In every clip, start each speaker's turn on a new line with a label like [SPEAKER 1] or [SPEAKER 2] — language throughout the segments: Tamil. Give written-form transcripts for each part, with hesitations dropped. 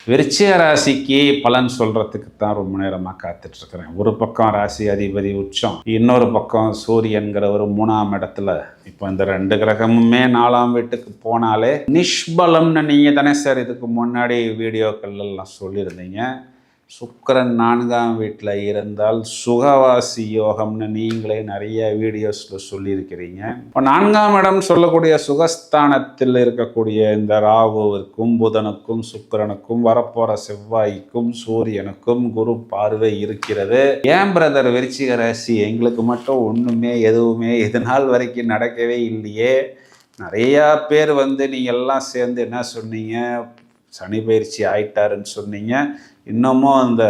[SPEAKER 1] விருச்சிக ராசிக்கு பலன் சொல்றதுக்கு தான் ரொம்ப நேரமாக காத்துட்டு இருக்கிறேன். ஒரு பக்கம் ராசி அதிபதி உச்சம், இன்னொரு பக்கம் சூரியன்கிறவர் 3ஆம் இடத்துல. இப்போ இந்த 2 கிரகமுமே 4ஆம் வீட்டுக்கு போனாலே நிஷ்பலம்னு நீங்கள் தானே சார் இதுக்கு முன்னாடி வீடியோக்கள் எல்லாம் சொல்லியிருந்தீங்க. சுக்கிரன் 4ஆம் வீட்டில் இருந்தால் சுகவாசி யோகம்னு நீங்களே நிறைய வீடியோஸில் சொல்லியிருக்கிறீங்க. இப்போ 4ஆம் இடம் சொல்லக்கூடிய சுகஸ்தானத்தில் இருக்கக்கூடிய இந்த ராகுவிற்கும் புதனுக்கும் சுக்கிரனுக்கும் வரப்போகிற செவ்வாய்க்கும் சூரியனுக்கும் குரு பார்வை இருக்கிறது. ஏன் பிரதர் விருச்சிக ராசி எங்களுக்கு மட்டும் ஒன்றுமே எதுவுமே இது நாள் வரைக்கும் நடக்கவே இல்லையே? நிறையா பேர் நீங்கள் எல்லாம் சேர்ந்து என்ன சொன்னீங்க, சனி பயிற்சி ஆயிட்டாருன்னு சொன்னீங்க. இன்னமும் அந்த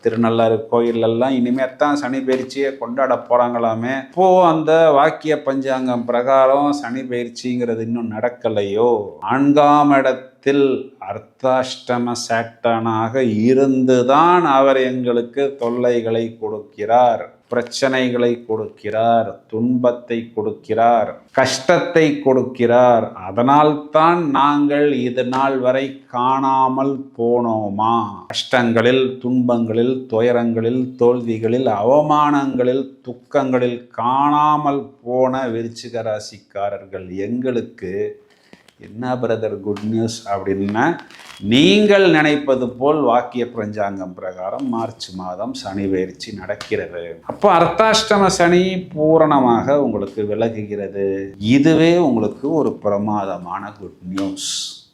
[SPEAKER 1] திருநள்ளாறு கோயிலெல்லாம் இனிமேல் தான் சனி பயிற்சியை கொண்டாட போகிறாங்களாமே. இப்போது அந்த வாக்கிய பஞ்சாங்கம் பிரகாரம் சனி பயிற்சிங்கிறது இன்னும் நடக்கலையோ? 4ஆம் இடத்தில் அர்த்தாஷ்டம சாக்டானாக இருந்துதான் அவர் எங்களுக்கு தொல்லைகளை கொடுக்கிறார், பிரச்சனைகளை கொடுக்கிறார், துன்பத்தை கொடுக்கிறார், கஷ்டத்தை கொடுக்கிறார். அதனால்தான் நாங்கள் இது நாள் வரை காணாமல் போனோமா? கஷ்டங்களில், துன்பங்களில், துயரங்களில், தோல்விகளில், அவமானங்களில், துக்கங்களில் காணாமல் போன விருச்சிக ராசிக்காரர்கள் எங்களுக்கு என்ன பிரதர் குட் நியூஸ் அப்படின்னா, நீங்கள் நினைப்பது போல் வாக்கிய பஞ்சாங்கம் பிரகாரம் மார்ச் மாதம் சனி பயிற்சி நடக்கிறது. அப்போ அர்த்தாஷ்டம சனி பூரணமாக உங்களுக்கு விலகுகிறது. இதுவே உங்களுக்கு ஒரு பிரமாதமான குட் நியூஸ்.